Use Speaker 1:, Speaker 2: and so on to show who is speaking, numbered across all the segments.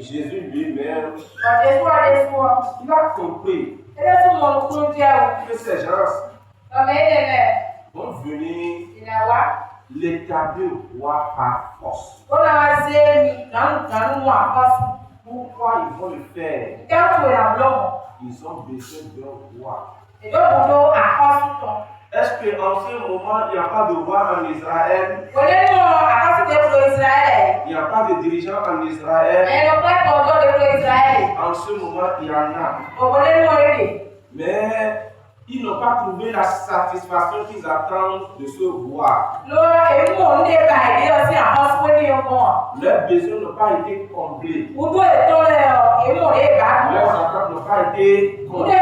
Speaker 1: Jésus lui-même,
Speaker 2: Jésus a des soins.
Speaker 1: il a compris
Speaker 2: Et là, tout le monde peut dire,
Speaker 1: que ces gens vont venir l'établir roi par force. Pourquoi ils vont le faire? Ils ont besoin d'un roi. Est-ce qu'en ce moment, il n'y a pas de roi en Israël? Il n'y a pas de dirigeant en Israël? En ce moment, il y en a. Mais ils n'ont pas trouvé la satisfaction qu'ils attendent de ce roi. Leurs besoins n'ont pas été comblés. Leurs attentes n'ont pas été comblées.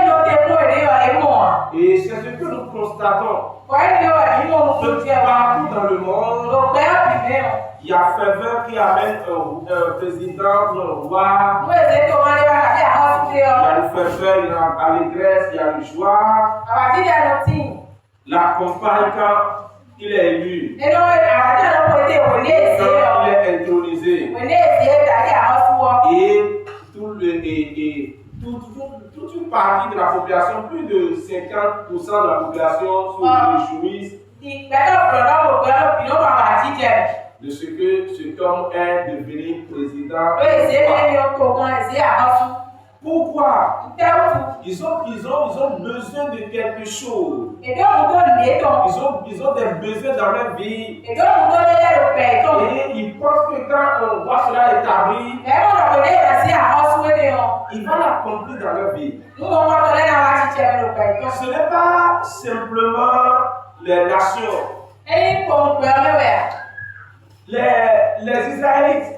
Speaker 1: Et c'est ce que nous constatons. Partout dans le monde, il y a ferveur qui amène un président, un roi. Il y a une ferveur, il y a l'allégresse, il y a une joie. La campagne quand il est élu, quand il est intronisé, et toute une partie de la population, plus de 50% de la population se réjouissent de ce que cet homme est devenu président. Pourquoi? Ils ont besoin de quelque chose. Ils ont des besoins dans leur vie. Et ils pensent que quand on voit cela établi, il va l'accomplir dans leur vie. Ce n'est pas simplement les nations. Les Israélites,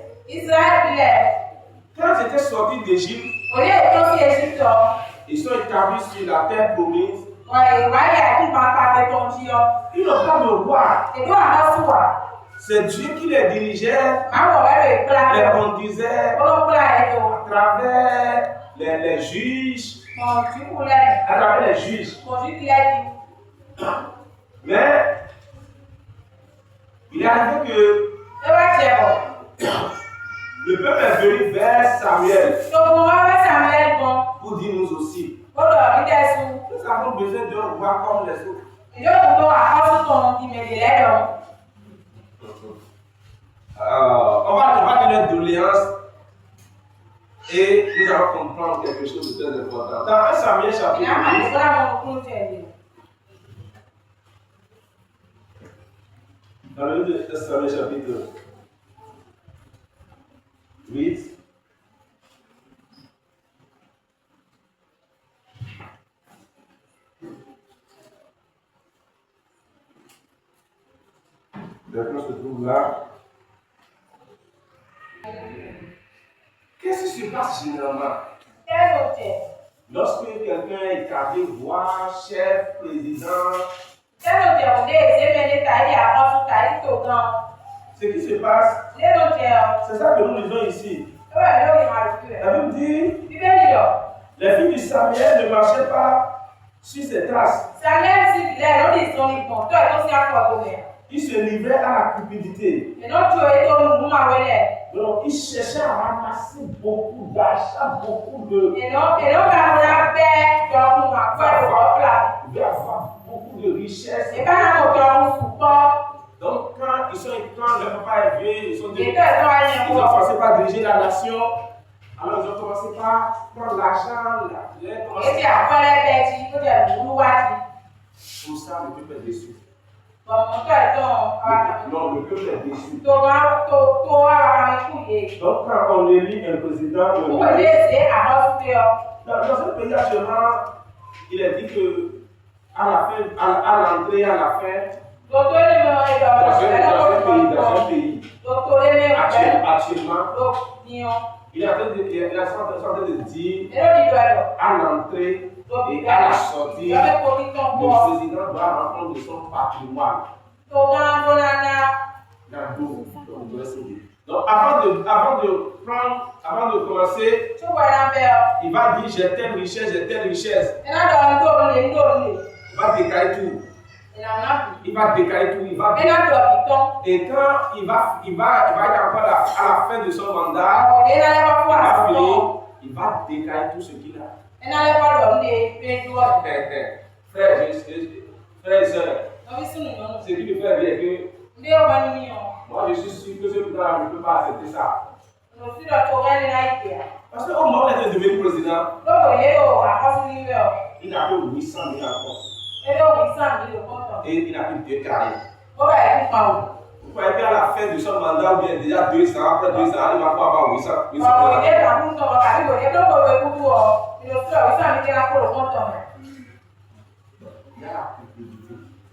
Speaker 1: quand ils étaient sortis d'Égypte, ils sont établis sur la terre promise. Ils n'ont pas de roi. C'est Dieu qui les dirigeait, les conduisait à travers les juges. À travers les juges. Mais il est arrivé que le peuple est venu vers Samuel pour dire nous aussi. Nous avons besoin d'un roi comme les autres. On va donner une doléance et nous allons comprendre quelque chose de très important. Dans 1 Samuel chapitre 8, dans le livre de 1 Samuel chapitre 8, maintenant se trouve là. Qu'est-ce qui se passe généralement? Lorsque quelqu'un est établi roi, chef, président, ce qui se passe, c'est ça que nous lisons ici. La Bible dit, les filles de Samuel ne marchaient pas sur ses traces. Ils se livraient à la cupidité. Donc, ils cherchaient à ramasser beaucoup d'argent, beaucoup de richesses. Donc, quand le papa est vieux, ils ont commencé par diriger la nation. Alors, ils ont commencé par prendre l'argent. Pour ça, le peuple est déçu. Non, le peuple est déçu. Donc, quand on élit un président, dans ce pays actuellement, il est dit que à l'entrée, à la fin, dans un pays, actuellement, il est en train de dire à l'entrée et à la sortie, le président doit rendre son patrimoine. Donc, avant de commencer, il va dire j'ai telle richesse, j'ai telle richesse. Il va décaler tout. Il va décaler tout, il va. Et quand il va être encore à la fin de son mandat, il va décaler tout ce qu'il a. Frère et soeur, ce qui me fait rire est que moi je suis sûr que ce président ne peut pas accepter ça. Parce qu'au moment où il était devenu président, il n'a que 800 000 encore. Et il n'a plus de carré. Vous croyez qu'à la fin de son mandat, ou bien déjà 2 ans, après 2 ans, il va pouvoir avoir 800 000.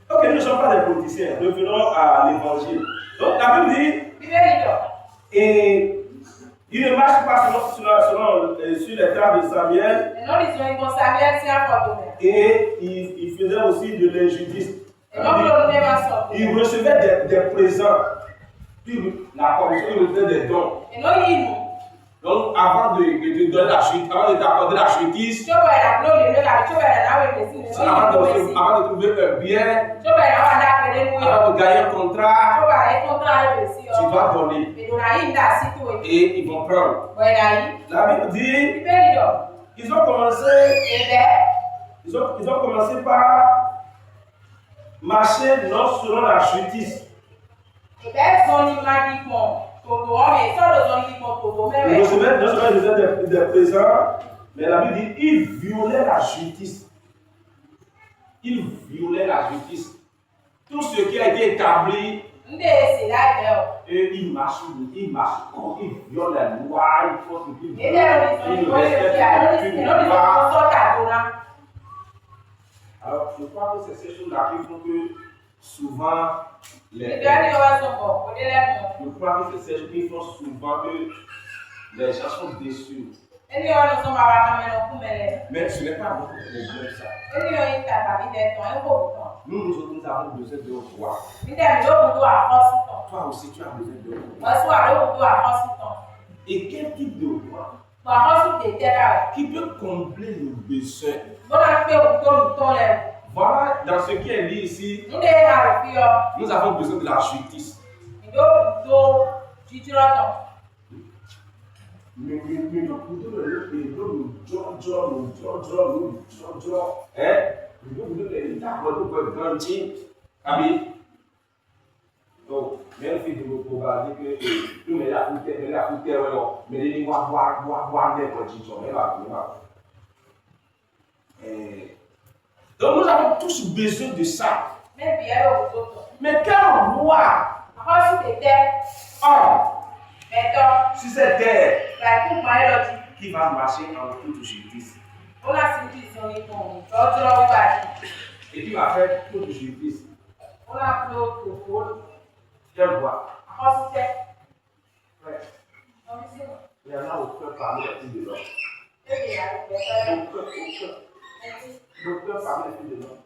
Speaker 1: Ok, nous ne sommes pas des politiciens. Revenons à l'évangile. Donc la Bible dit, et il ne marche pas sur les traces de Samuel. Et il faisait aussi de l'injustice. Il recevait des présents. Puis la commission, il recevait des dons. Donc avant de donner la chute, avant de t'accorder la justice, avant de trouver un bien, avant de gagner un contrat, tu dois donner. Et ils vont prendre. La Bible dit, ils ont commencé par marcher non selon la justice. Ils recevaient des présents, mais la Bible dit ils violaient la justice. Ils violaient la justice. Tout ce qui a été établi, et ils marchent, ils violent la loi, ils font ce qu'ils veulent. Ils respectent la loi. Alors, je crois que c'est ces choses-là qui font que souvent les gens sont déçus. Mais ce n'est pas notre problème ça. Nous avons besoin de voir. Toi aussi tu as besoin de voir. Et quel type de voir qui peut combler le besoin? Voilà, dans ce qui est dit ici, nous avons besoin de la justice. Donc, même si vous pouvez dire que nous la mais les donc nous avons tous besoin de ça. Mais quelle loi? Si c'est terre qui va marcher en toute justice. Et qui va faire toute justice. Quelle loi? Il y en a au cœur parmi les filles de l'homme. Docteur parmi les filles de l'homme.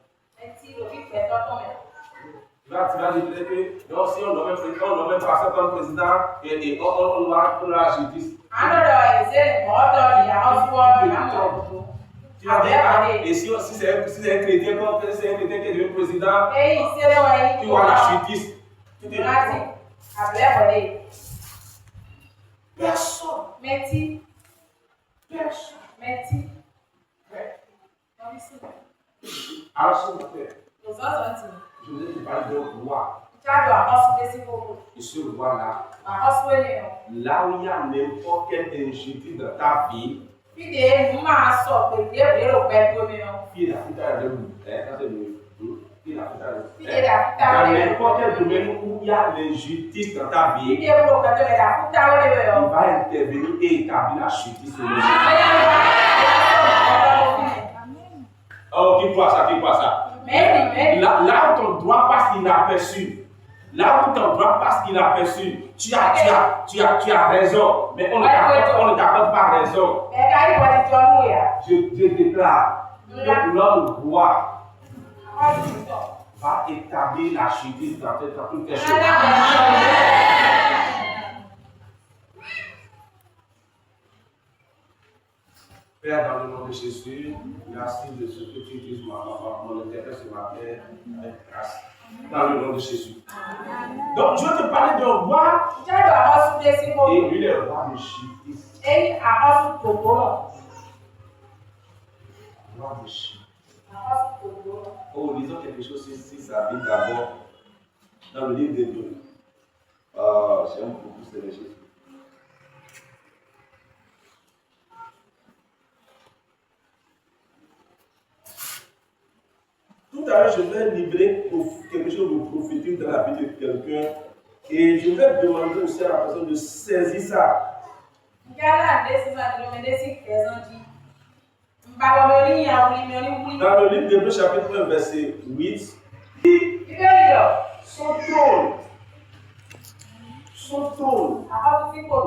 Speaker 1: Là, tu vas dire que donc, si on doit même passer comme président et on doit la justice. Tu vas dire, et si c'est un chrétien, comme c'est un chrétien qui est devenu président, tu vois la justice. Tu dis personne. Personne. Alors, s'il vous plaît, je voulais te parler de loi. Et ce loi-là, là où il y a n'importe quelle injustice dans ta vie, il y a n'importe quel domaine où il y a l'injustice dans ta vie, il va intervenir et établir la justice. Oh, qui croit ça? Là où ton droit passe inaperçu, tu as raison, mais on ne t'accorde pas raison. Je déclare que notre droit va établir la justice dans toutes les choses. Père, dans le nom de Jésus, merci de ce que tu utilises mon intérêt ce matin avec grâce. Dans le nom de Jésus. Donc, je vais te parler d'un roi. Et lui, le roi de justice. Roi de justice. Oh, lisons quelque chose ici, ça vient d'abord dans le livre d'Hébreux. J'aime beaucoup ce Jésus. Tout à l'heure, je vais livrer quelque chose de prophétique dans la vie de quelqu'un et je vais demander aussi à la personne de saisir ça. Dans le livre d'Hébreux, chapitre 1, verset 8, son trône,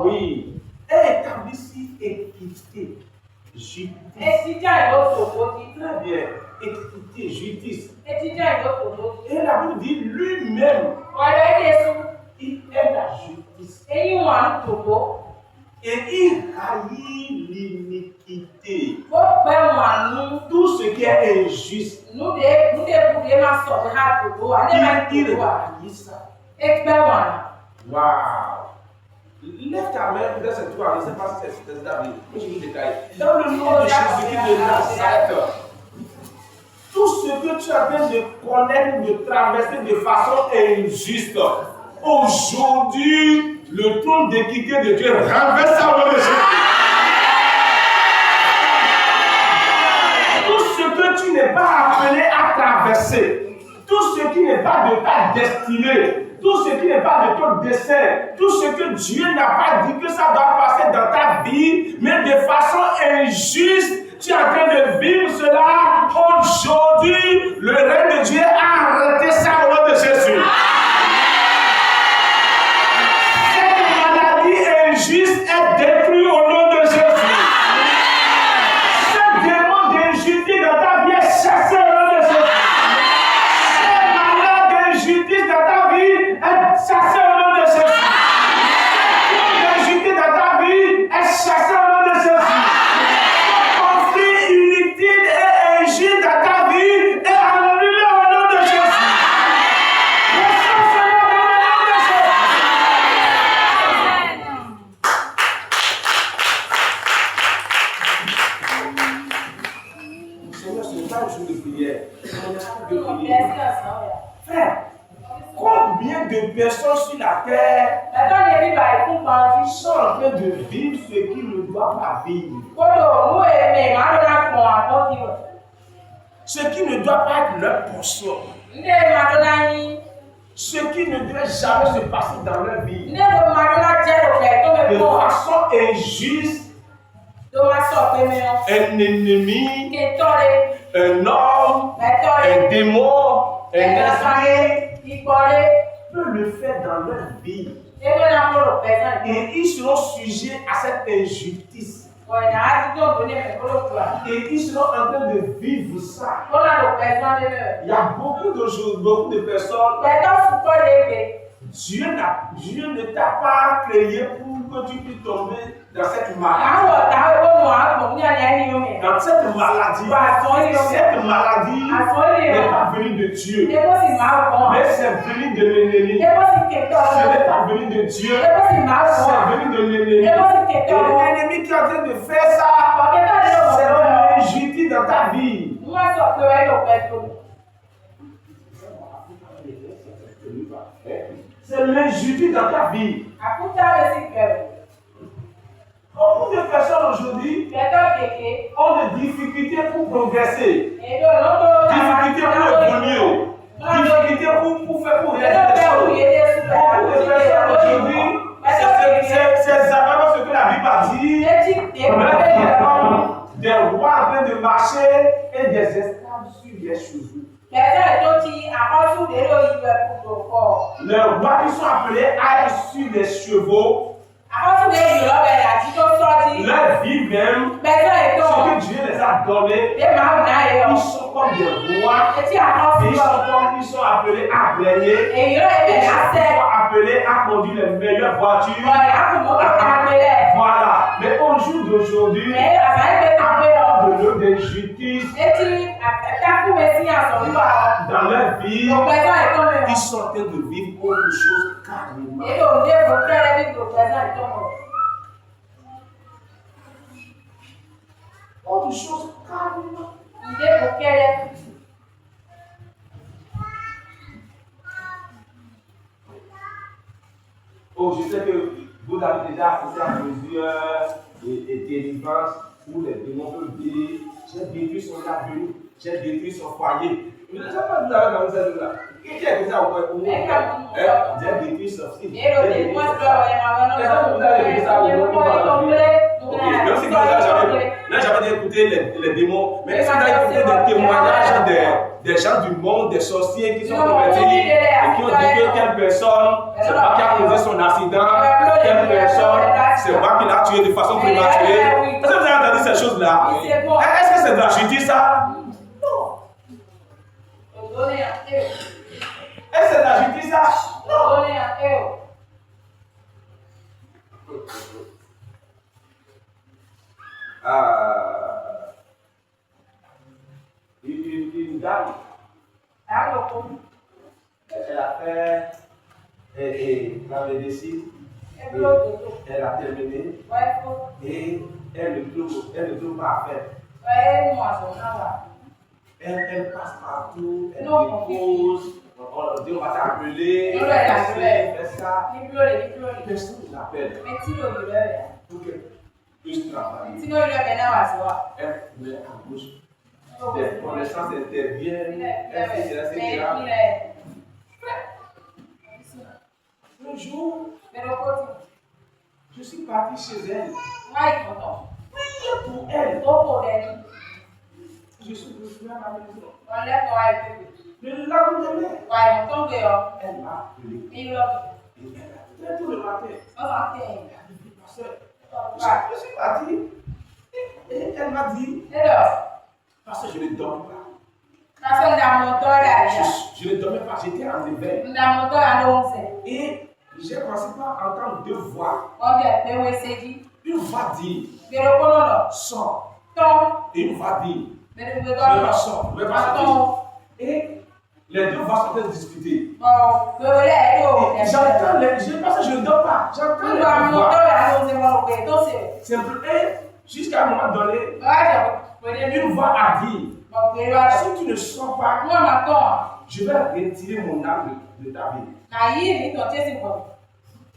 Speaker 1: oui, est établi sur équité, justice. Très bien. Équité, justice. Et la Bible dit lui-même, il est la justice. Et il haït l'iniquité. Tout ce qui est injuste. Il haït ça. Waouh! Lève ta main dans cette toile, je ne sais pas si c'est David. Je vais vous détailler. Dans le nom de Jésus-Christ de Nazareth, tout ce que tu as besoin de connaître ou de traverser de façon injuste, aujourd'hui, le trône d'équité de Dieu renverse ça au nom de Jésus. Tout ce que tu n'es pas appelé à traverser, tout ce qui n'est pas de ta destinée, tout ce qui n'est pas de ton dessein, tout ce que Dieu n'a pas dit que ça doit passer dans ta vie, mais de façon injuste, tu es en train de vivre cela. Aujourd'hui, le règne de Dieu a arrêté ça au nom de Jésus. Cette maladie injuste est détruite au nom de Jésus. Ce démon d'injustice dans ta vie est chassé au nom de Jésus. Cette malade d'injustice dans ta vie est chassé au nom de Jésus. Cette injustice dans ta vie est chassé au nom de Jésus. Frère, combien de personnes sur la terre sont en train de vivre ce qu'ils ne doivent pas vivre? Ce qui ne doit pas être leur portion. Ce qui ne doit jamais se passer dans leur vie. De façon injuste. Un ennemi, un homme, un démon, un esprit peut le faire dans leur vie. Et ils seront sujets à cette injustice. Et ils seront en train de vivre ça. Il y a beaucoup de personnes. Dieu ne t'a pas créé pour que tu puisses tomber dans cette maladie. Dans cette maladie n'est pas venue de Dieu, mais c'est venu de l'ennemi. Ce n'est pas venu de Dieu, c'est venu de l'ennemi. Et l'ennemi qui est en train de faire ça, c'est l'injustice dans ta vie. C'est l'injustice dans ta vie. Beaucoup de personnes aujourd'hui ont des difficultés pour progresser, difficultés pour évoluer, difficultés pour réaliser des choses. Beaucoup de personnes aujourd'hui, c'est exactement ce que la Bible a dit. Des rois en train de marcher et des esclaves sur les chevaux. Les rois qui sont appelés à être sur les chevaux, leur vie même, ce que Dieu les a donné, ils sont comme des rois, ils sont appelés à régner, ils sont appelés à conduit les meilleures voitures.
Speaker 2: Voilà.
Speaker 1: Voilà. Mais au jour d'aujourd'hui, à cause de l'œuvre d'injustice dans leur vie, ils sont en train de vivre autre chose carrément. Autre chose carrément. Oh, je sais que vous avez déjà assisté à plusieurs délivrances où les démons peuvent dire j'ai détruit son avenir, j'ai détruit son foyer. Vous n'avez pas vu là dans cette là. Qui a fait ça au j'ai détruit son fils. Est-ce que vous avez vu ça au même si vous n'avez jamais écouté les démons, mais est-ce que vous avez écouté des témoignages des gens du monde, des sorciers qui sont convertis et qui ont dit que telle personne, c'est pas qui a causé son accident, telle personne, c'est pas qui l'a tué de façon prématurée. Est-ce que vous avez entendu ces choses-là? Est-ce que c'est de la justice ça? Non. Est-ce que c'est de la justice ça? Non. Une dame, elle a fait la médecine, elle a terminé et elle ne trouve pas à faire. Elle passe partout, elle dépose, on dit on va t'appeler, elle fait ça, personne ne l'appelle. Pour que puisse travailler. Elle met en bouche. Des connaissances interviennent, etc. Un jour, je suis parti chez elle. Pour elle, je suis revenu à la maison. Le lendemain, elle m'a appelé. Et elle a fait tout le matin. Je suis parti. Et elle m'a dit. Parce que je ne dormais pas. Je ne dormais pas, j'étais en éveil. Et j'ai commencé par entendre deux voix. Une voix dit sors. Et une voix dit je ne vais pas sortir. Et les deux voix sont en train de discuter. J'entends les. Parce que je ne dors pas. J'entends les voix. Jusqu'à un moment donné, une voix a dit si tu ne sors pas, je vais retirer mon âme de ta vie.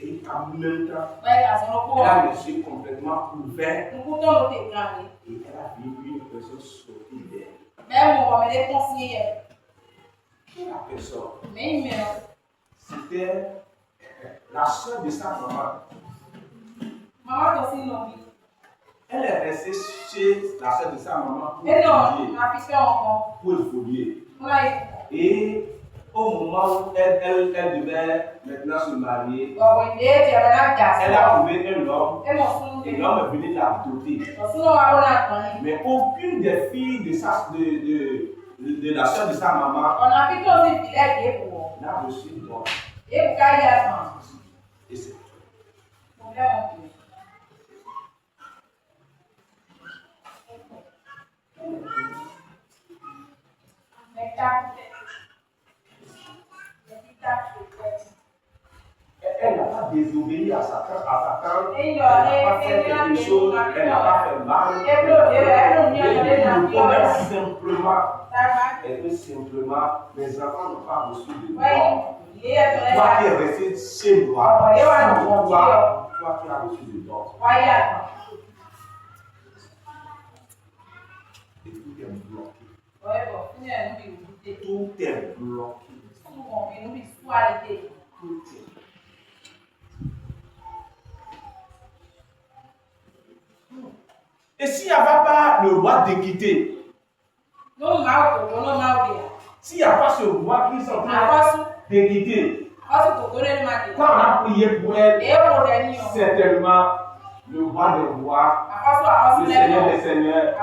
Speaker 1: Et en même temps, elle a les yeux complètement ouverts. Et elle a vu une personne sortir d'elle. La personne, c'était la soeur de sa maman. Elle est restée chez la soeur de sa maman pour évoluer. Et au moment où elle devait maintenant se marier, elle a trouvé un homme et l'homme est venu la doter. Mais aucune des filles de la soeur de sa maman n'a reçu d'homme. Et c'est tout. Elle n'a pas désobéi à sa tante, elle n'a pas fait quelque chose, elle n'a pas fait mal. Elle veut simplement, mes enfants n'ont pas reçu de mort. Toi qui es resté chez moi, toi qui as reçu de mort. Et tout est bloqué. Tout est bloqué. Et s'il n'y avait pas le roi d'équité, s'il n'y a pas ce roi qui s'en train d'équité, quand on a prié pour elle, certainement, le roi des rois, le Seigneur des seigneurs,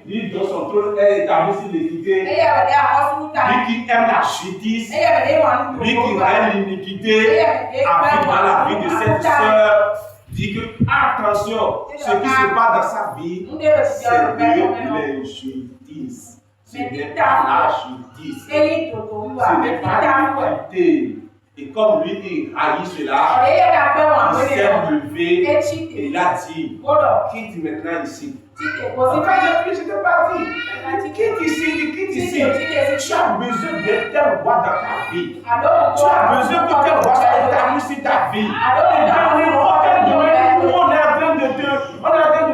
Speaker 1: lui dont son trône est établi sur l'équité, lui qui aime la justice, lui qui règne l'iniquité, habite dans la vie de cette sœur, dit que attention, ce qui se passe dans sa vie, c'est de l'injustice. Ce n'est pas la justice, ce n'est pas l'équité. Et comme lui, il haït cela, il s'est levé et il a dit, quitte maintenant ici. Quand j'étais parti, quitte ici. Tu as besoin de tel roi dans ta vie. Tu as besoin que tel roi soit établi sur ta vie. On est en train de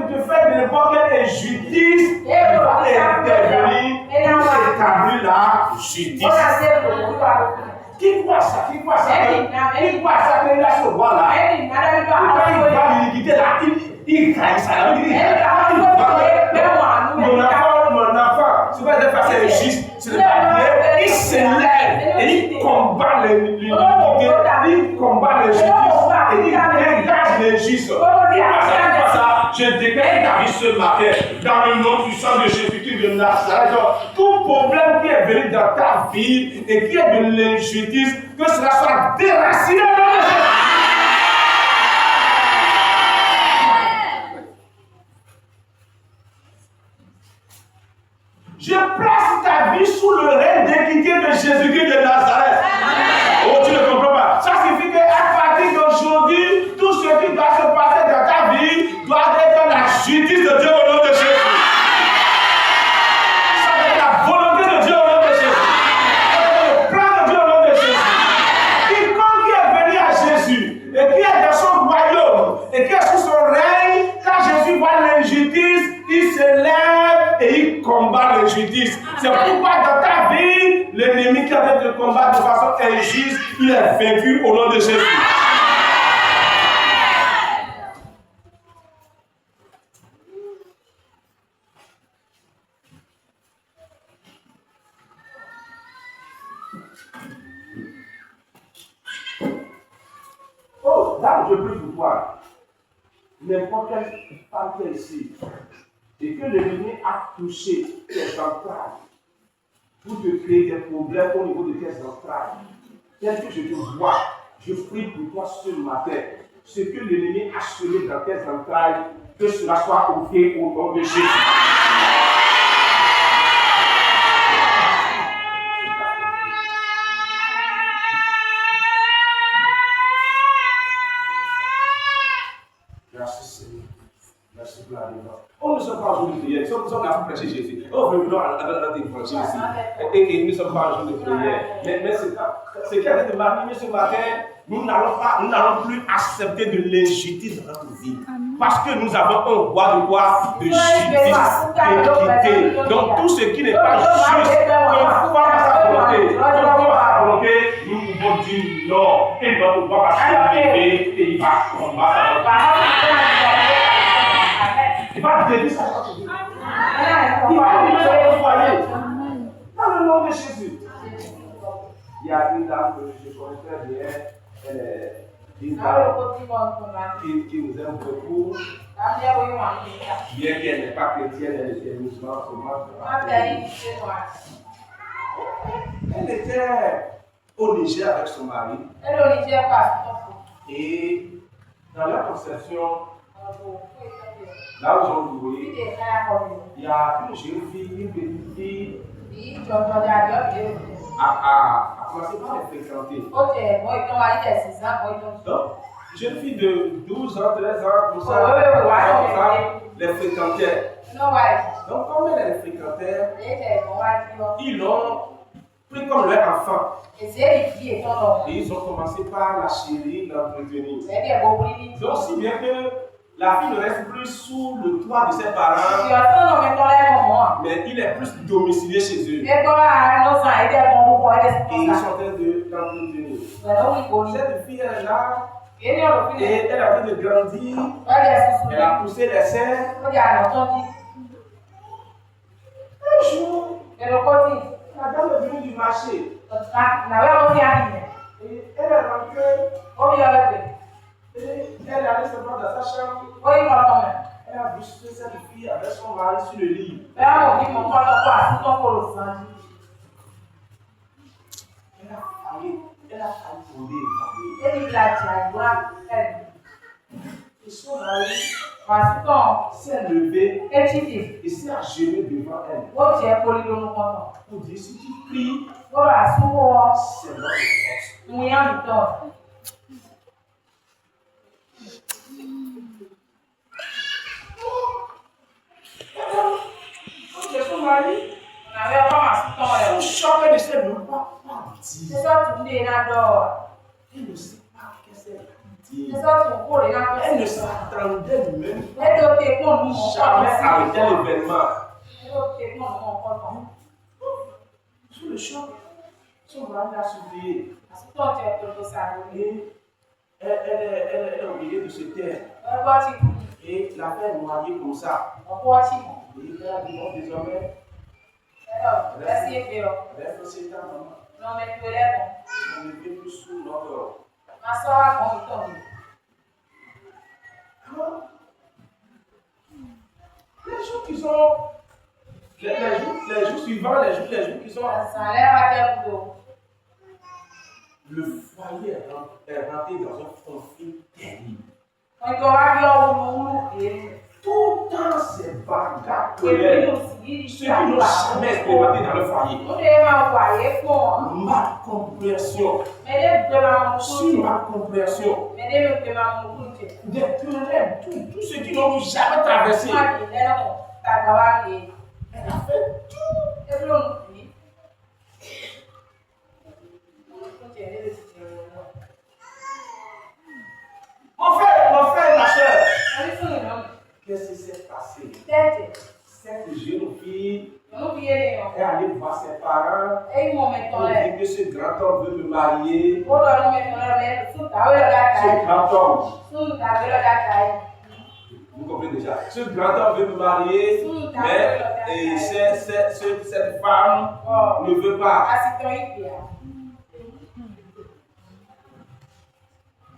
Speaker 1: te faire de n'importe quelle injustice. Il va intervenir pour établir la justice. Qui voit ça? Qui voit ça que il a ce roi-là? Quand il voit l'iniquité là, il craint ça. Mon enfant, ce n'est pas de façon injuste, ce n'est pas bien. Il se lève et il combat l'iniquité, il combat l'injustice et il dégage l'injustice. Je déclare ta vie ce matin, dans le nom puissant de Jésus-Christ de Nazareth. Tout problème qui est venu dans ta vie et qui est de l'injustice, que cela soit déraciné dans le Jésus. Je place ta vie sous le règne d'équité de Jésus-Christ de Nazareth. Oh, tu ne comprends pas. Ça signifie qu'à partir d'aujourd'hui, tout ce qui doit se passer dans ta vie doit être la justice de Dieu au nom de Jésus. Ça va être la volonté de Dieu au nom de Jésus. Ça va être le plan de Dieu au nom de Jésus. Quiconque qui est venu à Jésus et qui est dans son royaume et qui est sous son règne, quand Jésus voit l'injustice, il se lève et il combat l'injustice. C'est pourquoi dans ta vie, l'ennemi qui avait de combattre de façon injuste, il est vaincu au nom de Jésus. Oh, là, je prie pour toi. N'importe quelle femme qui est ici, et que l'ennemi a touché tes entrailles pour te créer des problèmes au niveau de tes entrailles. Tel que je te vois, je prie pour toi ce matin. Ce que l'ennemi a semé dans tes entrailles, que cela soit ôté au nom de Jésus. Oh, nous ne sommes pas en jour de prière, nous sommes là pour prêcher Jésus. Oh, venons à la défense ici. Et nous ne sommes pas en jour de prière. Mais ce qui a été de m'animer ce matin, nous n'allons plus accepter de l'injustice dans notre vie. Parce que nous avons un roi de quoi? De justice, d'équité. Donc tout ce qui n'est pas juste, conforme à sa volonté, nous pouvons dire non. Et notre roi va se lever et il va combattre. Il va dédier sa vie. Il va libérer le foyer. Dans le nom de Jésus. Il y a une dame que je connais très bien. Elle est une dame qui nous aime beaucoup. Bien qu'elle n'est pas chrétienne, elle était musulmane seulement. Elle était au Niger avec son mari. Et dans leur conception, là où ils ont loué, il y a une jeune fille, une petite fille, a commencé par les fréquenter. Donc, jeune fille de 12 ans, 13 ans, comme ça, les fréquentait. Donc, comme elle les fréquentait, ils l'ont pris comme leur enfant. Et ils ont commencé par la chérir, l'entretenir. Donc, si bien que la fille ne reste plus sous le toit de ses parents, mais il est plus domicilié chez eux. Et ils sont en train de l'entretenir. Cette fille, elle est là, et elle a envie de grandir, elle a poussé les seins. Un jour, la dame est venue du marché. Et elle est rentrée. Et elle est allée se prendre dans sa chambre. vu cette fille avec son mari sur le lit.
Speaker 2: Elle a failli
Speaker 1: tomber. Et son mari s'est levé et s'est agenouillé devant elle. Pour dire, si tu pries, c'est notre force. C'est son mari. Son choc, elle ne sait même pas dire. Elle ne sait pas qu'est-ce qu'elle dire. Elle ne s'attendait même pas jamais à un tel événement. Sous le choc, son mari l'a supplié. Et elle est obligée de se taire. Et la fait noyer comme ça. Et elle a dit, bon, désormais, reste aussi ta maman. On ne vit plus sous notre. Les jours qui sont. Les jours suivants, les jours qui sont. Le foyer est rentré dans un conflit terrible. Tout le temps, c'est bagarre. Ceux qui n'ont jamais expérimenté dans le foyer. Ma compréhension. Sur ma compréhension. Des querelles, tous ceux qui n'ont jamais traversé. Elle a fait tout. Mon frère, ma soeur. Qu'est-ce qui s'est passé? Cette jeune fille est allée voir ses parents pour dire que ce grand homme veut me marier. Ce grand homme, vous comprenez déjà, ce grand homme veut me marier, mais cette femme ne veut pas.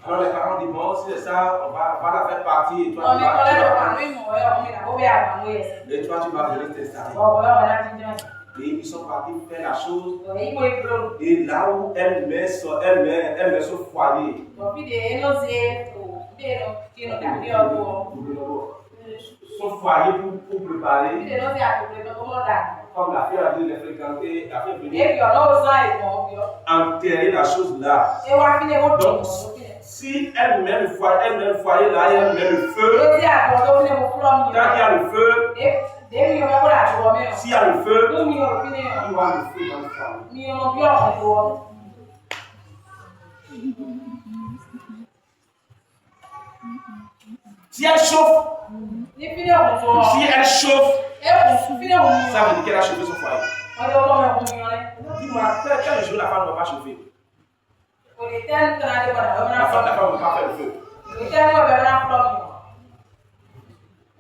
Speaker 1: Alors les parents disent, bon, si c'est ça, on va la faire partir et toi tu vas venir t'installer. Et ils sont partis faire la chose. Et là où elle met son foyer, son foyer pour préparer, comme la fille a dû les fréquenter, a fait venir enterrer la chose là. Donc, si elle met le foyer là, elle met le feu. Quand il y a le feu, s'il y a le feu, il y aura le feu dans le foyer. Si elle chauffe, ça veut dire qu'elle a chauffé son foyer. Dis-moi, quel jour la femme ne va pas chauffer? La femme ne va pas faire le feu.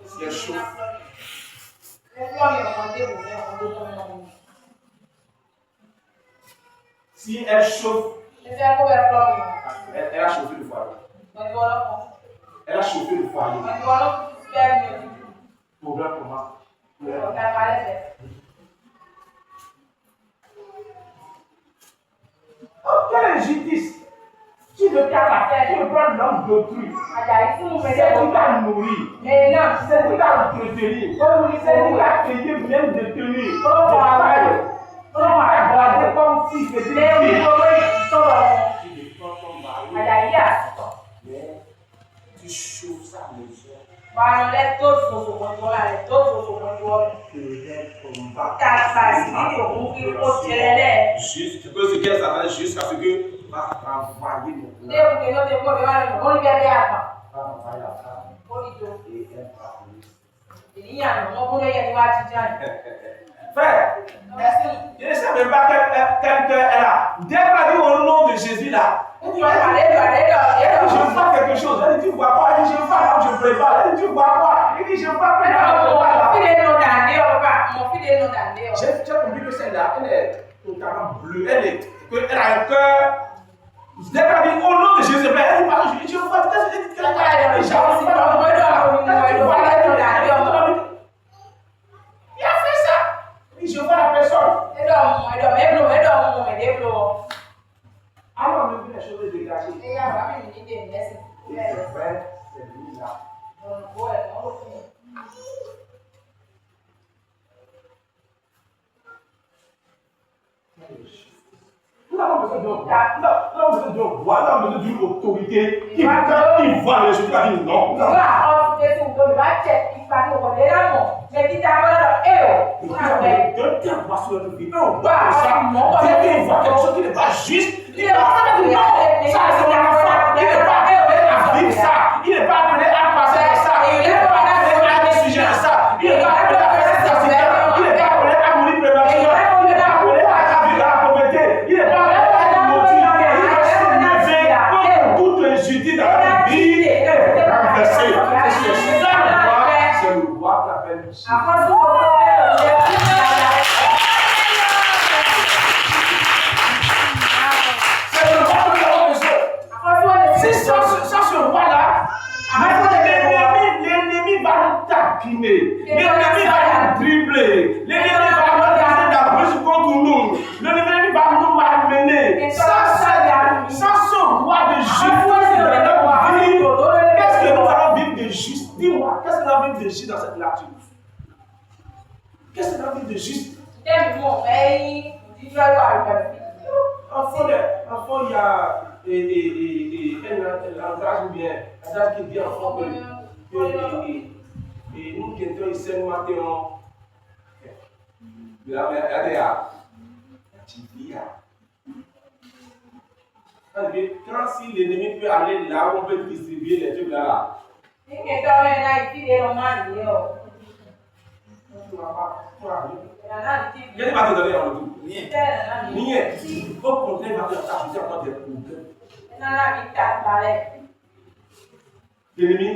Speaker 1: Si elle chauffe, si elle chauffe, elle a chauffé le foyer. Elle a chauffé le foyer. Problème comment? Quelle injustice! Tu veux prendre l'homme d'autrui. C'est qui t'a nourri. C'est qui t'a entretenu. C'est qui t'a payé bien de tenir. Tu t'as gardé comme si c'était une fille. Tu défends ton mari. Mais tu chauffes sa maison. Tu peux se dire ça jusqu'à ce que va travailler mon plat. Va travailler la femme. Et elle va frère, je ne sais même pas quel cœur elle a. Dès qu'elle a dit au nom de Jésus là, elle dit, je vois quelque chose. Elle dit, tu vois quoi? Elle dit, je vois là où je prépare. Elle dit, tu vois quoi? Elle dit, je vois préparer. J'ai compris que celle-là, elle est totalement bleue. Elle a un cœur. Dès qu'elle a dit au nom de Jésus, elle dit, je vois. Et c'est vrai, c'est lui là. Nous avons besoin d'un roi, nous avons besoin d'une autorité qui voit les choses, qui va dire non. Deux voix sur notre vie. On voit quelque chose qui n'est pas juste. Il n'est pas appelé non. Ça, c'est mon enfant. Il n'est pas appelé à vivre ça. Il n'est pas appelé à passer par ça. Il n'est pas appelé à être sujet à ça. Il n'est pas appelé à faire cet accident. Il n'est pas appelé à mourir prématurément. Il n'est pas appelé à vivre dans la pauvreté. Il n'est pas appelé à être maudit. Il va se lever contre toute injustice dans la vie et renverser. C'est le roi qui appelle Jésus. L'ennemi va nous taquiner, l'ennemi va nous dribbler, l'ennemi va nous faire la brise contre nous, l'ennemi va nous malmener. Ça, ce roi de justice dans notre vie, qu'est-ce que nous allons vivre de juste? Dis-moi, qu'est-ce que nous allons vivre de juste dans cette nature? Qu'est-ce que nous allons vivre de juste? Enfant, il y a un langage ou bien un langage qui dit enfant que nous qui étions ici le matin, quand si l'ennemi peut aller là où on peut distribuer les trucs là. Il n'y a pas de donner en retour. Rien. Au contraire, il va t'ajouter encore des problèmes. L'ennemi,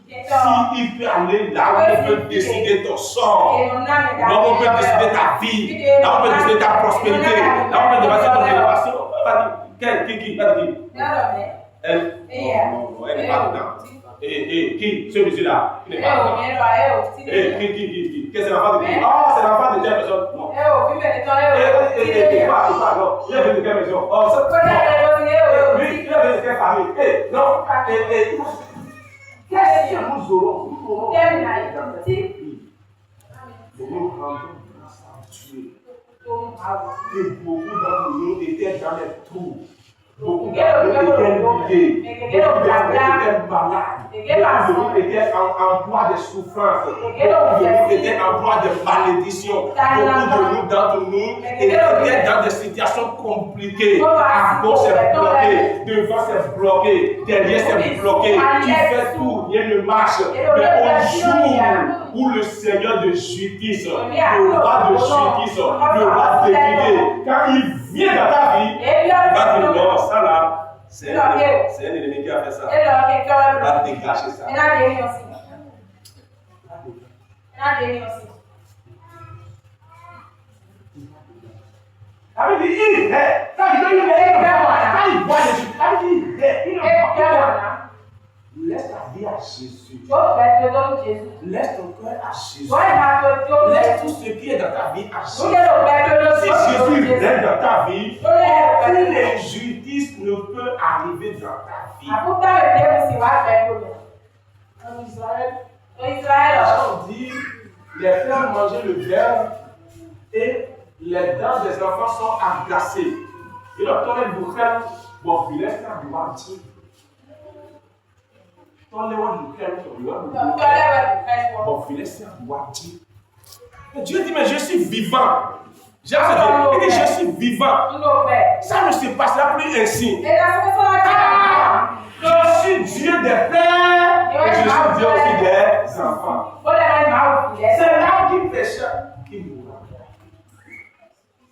Speaker 1: s'il peut aller là où on peut décider ton sort, là où on peut décider ta vie, là où on peut décider ta prospérité, là où on peut décider ton élévation, qui va dire elle? Elle n'est pas dedans. Qui? Celui-là. Il n'est pas dedans. Qui? Qu'est-ce que c'est l'enfant de qui? Ah, c'est l'enfant de quelle personne? Non. Pas, non. Il vient de quelle maison? Oh, c'est lui, il vient de quelle famille? Non. Qu'est-ce que nous aurons? Nous rendons grâce à Dieu. Et beaucoup d'entre nous étaient dans les trous. Beaucoup d'entre nous étaient liés. Beaucoup d'entre nous étaient malades. Beaucoup de nous étaient en proie de souffrance. Beaucoup de nous étaient en proie de malédiction. Beaucoup d'entre nous étaient dans des situations compliquées. À gauche c'est bloqué, devant c'est bloqué, derrière c'est bloqué. Tu fais tout, rien ne marche. Mais au jour où le Seigneur de justice, le roi de justice, le roi d'équité, quand il vient dans ta vie, il va te dire non, ça là, c'est un ennemi qui a fait ça. Il va dégager ça. Avec il est, quand il voit les choses, laisse ta vie à Jésus. Laisse ton cœur à Jésus. Laisse tout ce qui est dans ta vie à Jésus. Si Jésus règne dans ta vie, aucune injustice ne peut arriver dans ta vie. En Israël, on dit les frères mangeaient le verre et les dents des enfants sont agacées. Et donc, on est beaucoup bon, il laisse un doigt dire. Dieu dit, mais je suis vivant. J'ai dit, je suis vivant. Ça ne se passera plus ainsi. Je suis Dieu des pères et je suis Dieu aussi des enfants. C'est là qui pécha qui mourra.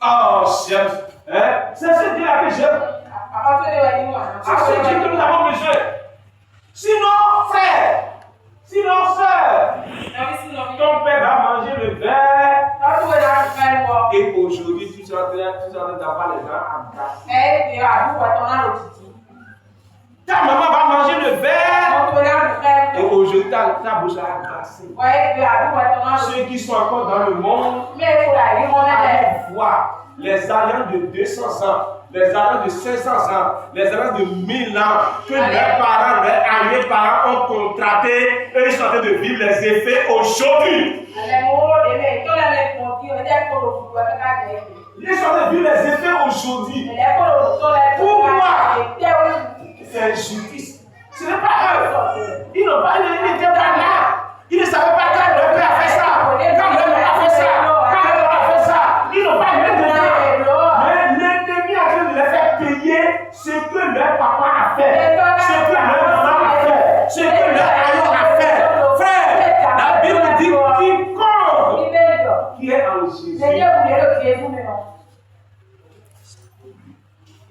Speaker 1: Oh, chef. C'est ce Dieu-là que j'aime. C'est ce Dieu que nous avons besoin. Sinon, frère, sinon, sœur, ton père va manger le verre. Et aujourd'hui, tu es en train d'avoir les dents agacées. Ta maman va manger le verre. Et aujourd'hui, ta bouche est agacée. Ceux qui sont encore dans le monde, allez voir les alliances de 200 ans. les années de 500 ans, les années de 1000 ans, que leurs parents, leurs arrière-parents ont contracté, eux ils sont en train de vivre les effets aujourd'hui. Ils sont en train de vivre les effets aujourd'hui. Pourquoi? C'est injustice. Ce n'est pas eux. Ils n'ont pas, ils n'étaient pas là. Ils ne savaient pas quand leur père a fait ça. Quand leur père a fait ça. Quand leur père a fait ça. Ils n'ont pas été dedans. Mais l'ennemi a train de les faire payer ce que leur papa a fait. Ce que leur maman a fait. Ce que leur aïeux a fait. Frère, la Bible dit quiconque qui est en Jésus,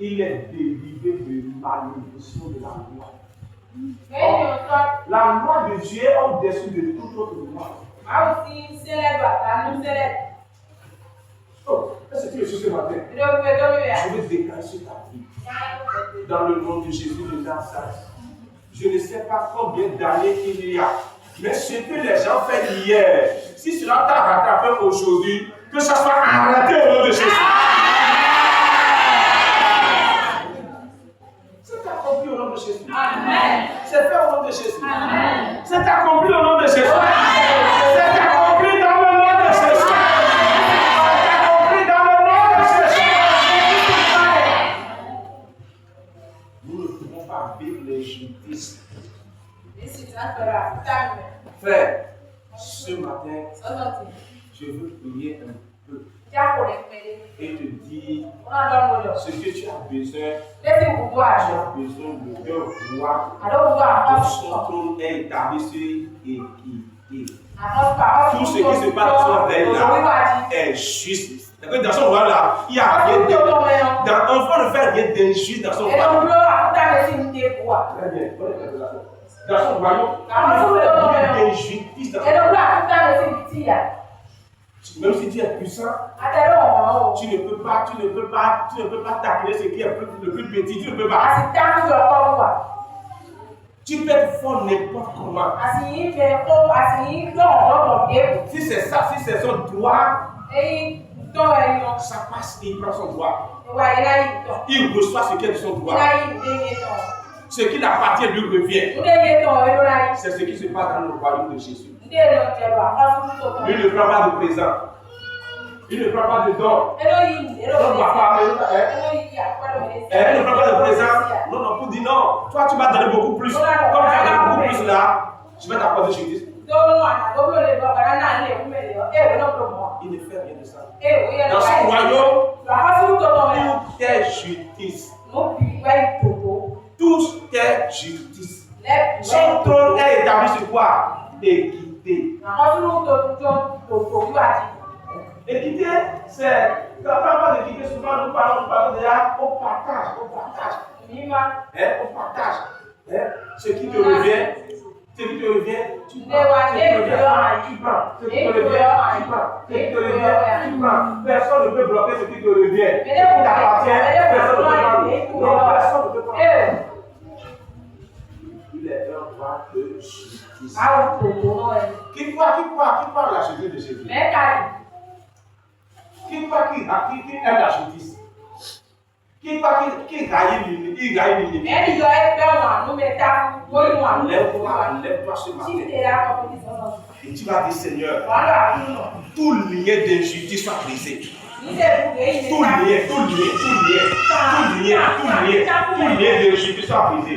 Speaker 1: il est délivré de malédiction de la loi. La loi de Dieu est au-dessus de toute autre loi. Oh, est-ce que tu es ce matin? Je vais déclarer sur ta vie. Dans le nom de Jésus de Nazareth. Je ne sais pas combien d'années il y a. Mais ce que les gens font hier, si cela t'a rattrapé aujourd'hui, que ça soit arrêté au nom de Jésus. C'est accompli au nom de Jésus. Amen. C'est fait au nom de Jésus. Amen. C'est accompli au nom de Jésus. C'est accompli dans le nom de Jésus. C'est accompli dans le nom de Jésus. Nous ne pouvons pas vivre l'injustice. Frère, ce matin, je veux prier un peu et te dire ce que tu as besoin. Tu as besoin de cœur roi. Que son trône est établi sur équité. Tout ce qui se passe dans son règne là est juste. Dans son roi là, il n'y a rien de. On ne fait rien d'injuste dans son roi. Très bien. Dans son royaume, on ne fait rien d'injustice dans son royaume. Même si tu es puissant, tu ne peux pas taquiner ce qui est le plus petit. Tu ne peux pas. Tu peux être fort n'importe comment. Si c'est ça, si c'est son droit, ça passe, il prend son droit. Il reçoit ce qui est de son droit. Ce qui appartient lui revient. C'est ce qui se passe dans le royaume de Jésus. Lui ne prend pas de présent. Il ne prend pas de don. Elle ne prend pas de présent. Non, pour dire non. Toi, tu vas donner beaucoup plus. Comme tu vas donner beaucoup plus là, je vais t'apporter justice. Il ne fait rien de ça. Dans son royaume, tout est justice. Tout est justice. Son trône est établi sur quoi? Équité. Équité, c'est quand on parle d'équité, souvent nous parlons déjà au partage. Au partage. Ce qui te revient, tu prends. Ce qui te revient. Personne ne peut bloquer ce qui te revient. Ce qui t'appartient, personne ne peut bloquer. Non, personne ne peut bloquer. Il est un roi de justice. Qui parle la justice de Jésus? Qui aime la justice? Qui gagne l'unité? Lève-toi ce matin. Et tu vas dire, Seigneur, tout lien d'injustice soit brisé. Tout lien d'injustice soit brisé.